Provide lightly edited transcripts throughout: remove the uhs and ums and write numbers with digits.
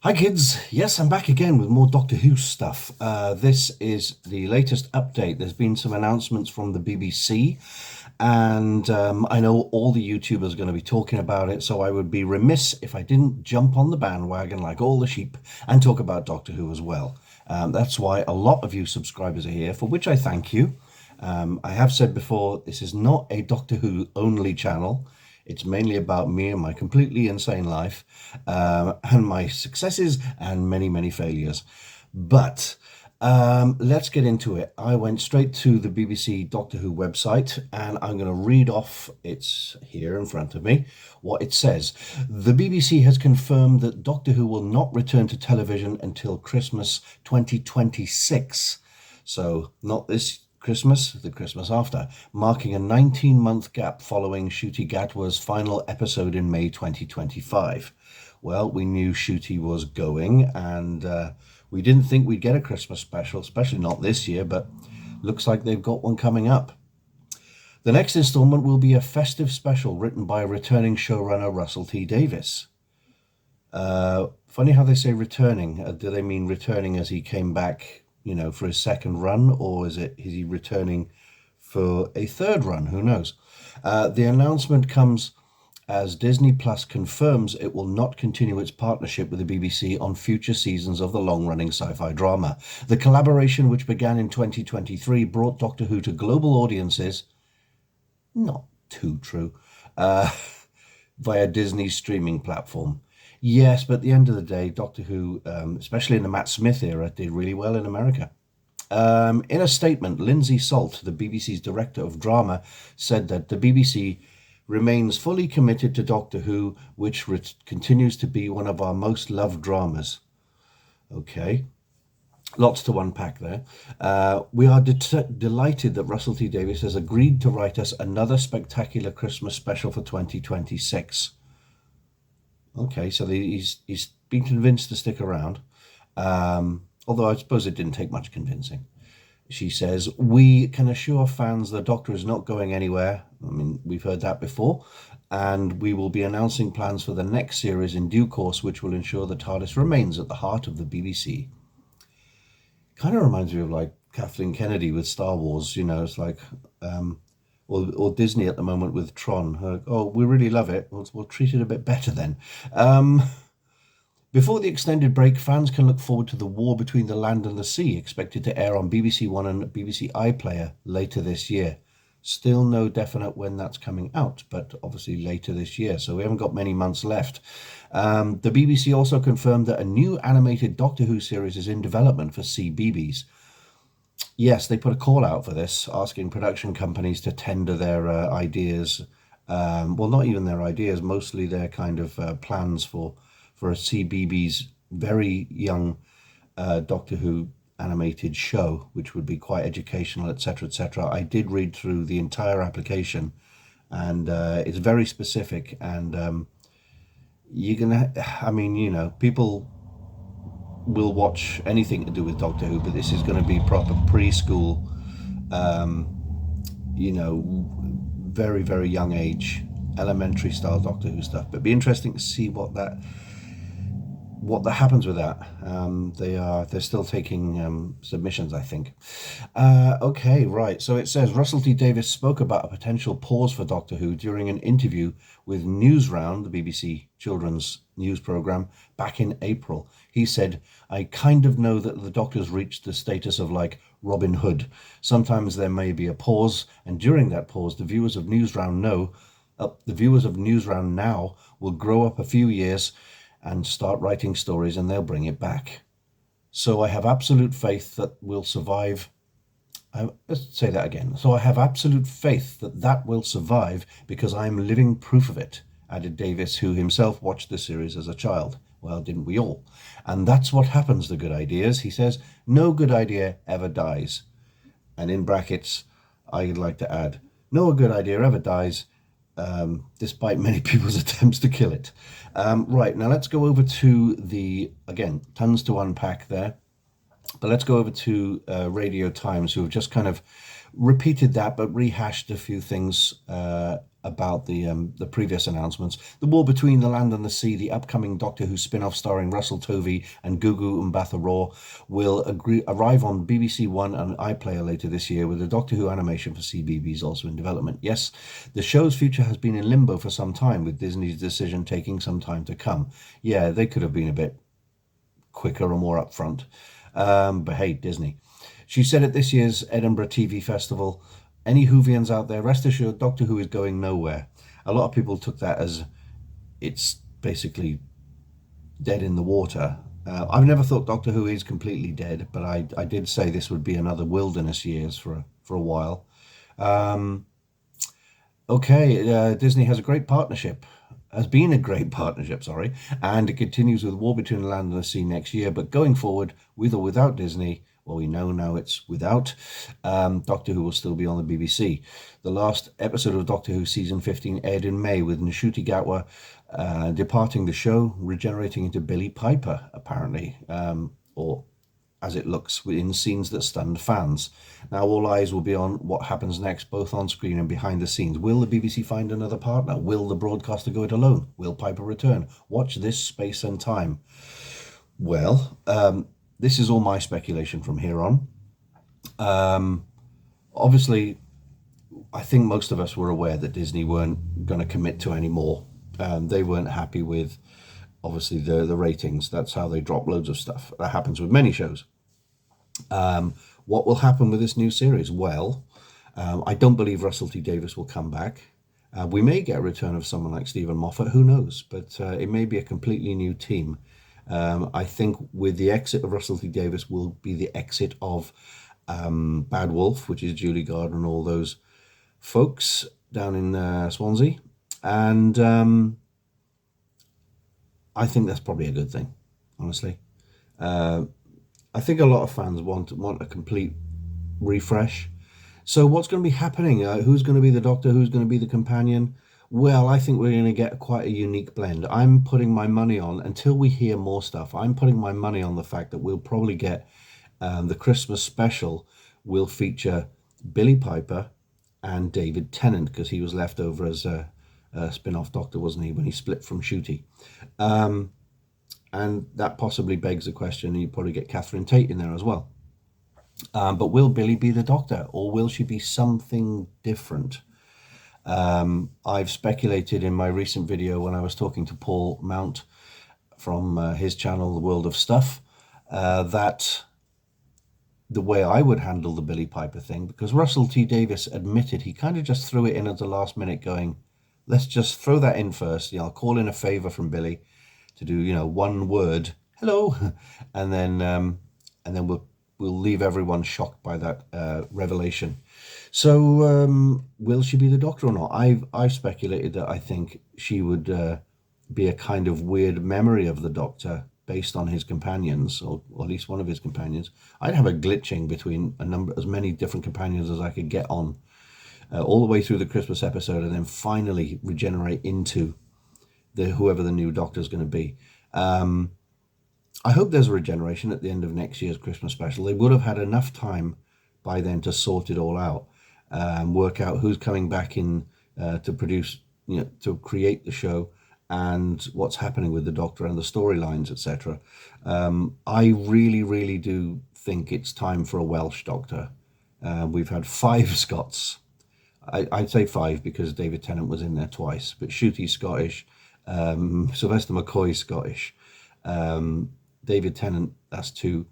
Hi kids, yes, I'm back again with more Doctor Who stuff. This is the latest update. There's been some announcements from the BBC, and I know all the YouTubers are going to be talking about it, so I would be remiss if I didn't jump on the bandwagon like all the sheep and talk about Doctor Who as well. That's why a lot of you subscribers are here, for which I thank you. I have said before, this is not a Doctor Who only channel. It's mainly about me and my completely insane life, and my successes and many, many failures. But let's get into it. I went straight to the BBC Doctor Who website, and I'm going to read off, it's here in front of me, what it says. The BBC has confirmed that Doctor Who will not return to television until Christmas 2026. So not this Christmas, the Christmas after, marking a 19-month gap following Ncuti Gatwa's final episode in May 2025. Well, we knew Ncuti was going, and we didn't think we'd get a Christmas special, especially not this year, but looks like they've got one coming up. The next installment will be a festive special written by returning showrunner Russell T Davies. Funny how they say returning. Do they mean returning as he came back, you know, for his second run, or is he returning for a third run? Who knows? The announcement comes as Disney Plus confirms it will not continue its partnership with the BBC on future seasons of the long-running sci-fi drama. The collaboration, which began in 2023, brought Doctor Who to global audiences, not too true, via Disney's streaming platform. Yes, but at the end of the day, Doctor Who, especially in the Matt Smith era, did really well in America. In a statement, Lindsay Salt, the BBC's director of drama, said that the BBC remains fully committed to Doctor Who, which continues to be one of our most loved dramas. Okay, lots to unpack there. We are delighted that Russell T Davies has agreed to write us another spectacular Christmas special for 2026. Okay, so he's been convinced to stick around, although I suppose it didn't take much convincing. She says, we can assure fans the Doctor is not going anywhere. I mean, we've heard that before. And we will be announcing plans for the next series in due course, which will ensure the TARDIS remains at the heart of the BBC. Kind of reminds me of like Kathleen Kennedy with Star Wars, you know, it's like... or Disney at the moment with Tron. Oh, we really love it. We'll treat it a bit better then. Before the extended break, fans can look forward to The War Between the Land and the Sea, expected to air on BBC One and BBC iPlayer later this year. Still no definite when that's coming out, but obviously later this year, so we haven't got many months left. The BBC also confirmed that a new animated Doctor Who series is in development for CBeebies. Yes, they put a call out for this, asking production companies to tender their ideas. Well, not even their ideas, mostly their kind of plans for a CBeebies very young Doctor Who animated show, which would be quite educational, etc., etc. I did read through the entire application, and it's very specific. And you're gonna, I mean, you know, people will watch anything to do with Doctor Who, but this is going to be proper preschool, you know, very, very young age, elementary style Doctor Who stuff. But it'd be interesting to see what happens with that. They're still taking submissions, I think. Okay, right. So it says Russell T Davies spoke about a potential pause for Doctor Who during an interview with Newsround, the BBC children's news program, back in April. He said, I kind of know that the Doctor's reached the status of like Robin Hood. Sometimes there may be a pause, and during that pause, the viewers of Newsround now will grow up a few years and start writing stories, and they'll bring it back. So I have absolute faith that we'll survive. Let's say that again. So I have absolute faith that will survive because I'm living proof of it, added Davies, who himself watched the series as a child. Well, didn't we all? And that's what happens to good ideas. He says, no good idea ever dies. And in brackets, I'd like to add, no good idea ever dies, despite many people's attempts to kill it. Right, now let's go over to again, tons to unpack there. But let's go over to Radio Times, who have just kind of repeated that, but rehashed a few things about the previous announcements. The War Between the Land and the Sea, the upcoming Doctor Who spin-off starring Russell Tovey and Gugu Mbatha-Raw, will arrive on BBC One and iPlayer later this year, with the Doctor Who animation for CBeebies also in development. Yes, the show's future has been in limbo for some time, with Disney's decision taking some time to come. Yeah, they could have been a bit quicker or more upfront. But hey, Disney. She said at this year's Edinburgh TV Festival, any Whovians out there, rest assured Doctor Who is going nowhere. A lot of people took that as it's basically dead in the water. I've never thought Doctor Who is completely dead, but I did say this would be another wilderness years for a while. Okay, Disney has been a great partnership, and it continues with War Between the Land and the Sea next year. But going forward, with or without Disney, well, we know now it's without, Doctor Who will still be on the BBC. The last episode of Doctor Who Season 15 aired in May, with Ncuti Gatwa departing the show, regenerating into Billie Piper, apparently, or as it looks, in scenes that stunned fans. Now all eyes will be on what happens next, both on screen and behind the scenes. Will the BBC find another partner? Will the broadcaster go it alone? Will Piper return? Watch this space and time. Well, this is all my speculation from here on. Obviously, I think most of us were aware that Disney weren't going to commit to any more. They weren't happy with, obviously, the ratings. That's how they drop loads of stuff. That happens with many shows. What will happen with this new series? Well, I don't believe Russell T Davies will come back. We may get a return of someone like Stephen Moffat, who knows? But it may be a completely new team. I think with the exit of Russell T Davies will be the exit of Bad Wolf, which is Julie Gardner and all those folks down in Swansea. And I think that's probably a good thing, honestly. I think a lot of fans want a complete refresh. So what's going to be happening? Who's going to be the Doctor? Who's going to be the companion? Well, I think we're going to get quite a unique blend. I'm putting my money on, until we hear more stuff, I'm putting my money on the fact that we'll probably get the Christmas special will feature Billie Piper and David Tennant, because he was left over as a spin-off Doctor, wasn't he, when he split from Ncuti. And that possibly begs the question, you probably get Catherine Tate in there as well. But will Billie be the Doctor, or will she be something different? I've speculated in my recent video when I was talking to Paul Mount from his channel, The World of Stuff, that the way I would handle the Billie Piper thing, because Russell T Davies admitted he kind of just threw it in at the last minute going, let's just throw that in first. I'll call in a favor from Billie to do, one word, hello, and then we'll leave everyone shocked by that revelation. So will she be the Doctor or not? I've speculated that I think she would be a kind of weird memory of the Doctor based on his companions, or at least one of his companions. I'd have a glitching between as many different companions as I could get on, all the way through the Christmas episode, and then finally regenerate into whoever the new Doctor is going to be. I hope there's a regeneration at the end of next year's Christmas special. They would have had enough time by then to sort it all out, work out who's coming back in to produce, to create the show, and what's happening with the Doctor and the storylines, etc. I really, really do think it's time for a Welsh Doctor. We've had 5 Scots. I'd say 5 because David Tennant was in there twice, but Ncuti's Scottish, Sylvester McCoy's Scottish, David Tennant, that's 2.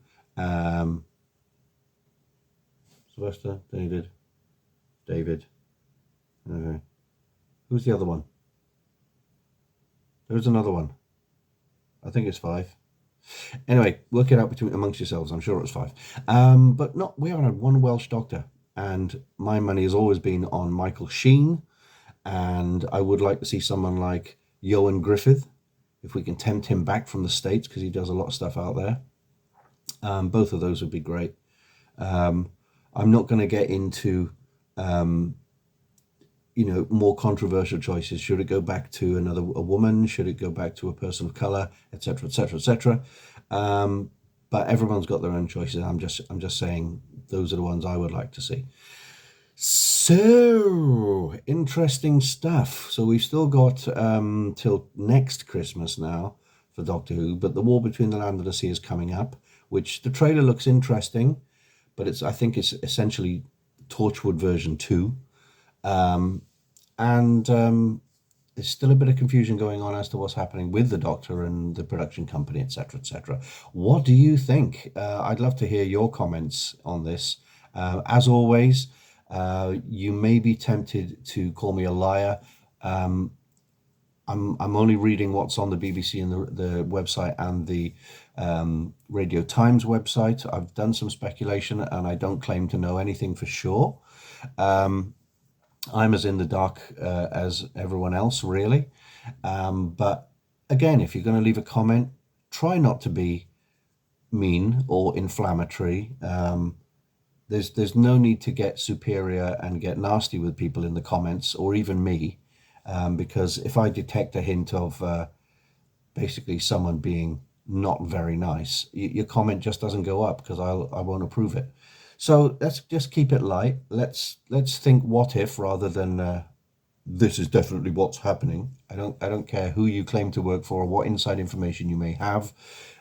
Sylvester, David. Okay. Who's the other one? There's another one. I think it's 5. Anyway, work it out amongst yourselves. I'm sure it's 5. But no, we haven't had one Welsh Doctor. And my money has always been on Michael Sheen. And I would like to see someone like Ioan Griffith, if we can tempt him back from the States, because he does a lot of stuff out there. Both of those would be great. I'm not going to get into, more controversial choices. Should it go back to a woman? Should it go back to a person of color, etc., etc., etc.? But everyone's got their own choices. I'm just saying those are the ones I would like to see. So interesting stuff. So we've still got till next Christmas now for Doctor Who, but the War Between the Land and the Sea is coming up, which the trailer looks interesting, but I think it's essentially Torchwood version 2. And there's still a bit of confusion going on as to what's happening with the Doctor and the production company, etc., etc. What do you think? I'd love to hear your comments on this. As always, you may be tempted to call me a liar. I'm only reading what's on the BBC and the website and the Radio Times website. I've done some speculation and I don't claim to know anything for sure. I'm as in the dark as everyone else, really. But again, if you're going to leave a comment, try not to be mean or inflammatory. There's no need to get superior and get nasty with people in the comments or even me, because if I detect a hint of basically someone being not very nice, your comment just doesn't go up because I won't approve it. So let's just keep it light. Let's think what if rather than this is definitely what's happening. I don't care who you claim to work for or what inside information you may have.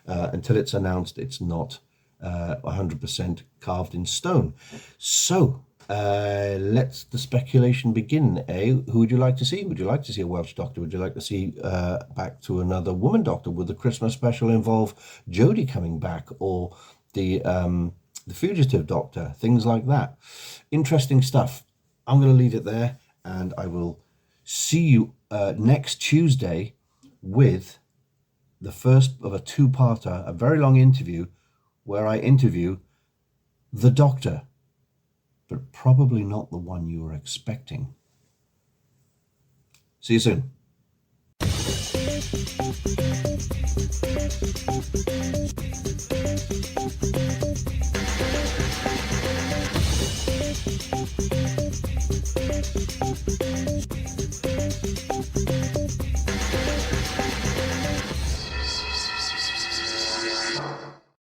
Until it's announced, it's not 100% carved in stone. So let the speculation begin. Who would you like to see? Would you like to see a Welsh Doctor? Would you like to see back to another woman Doctor? Would the Christmas special involve Jodie coming back or the fugitive Doctor? Things like that. Interesting stuff. I'm going to leave it there, and I will see you next Tuesday with the first of a two-parter, a very long interview where I interview the Doctor, but probably not the one you were expecting. See you soon.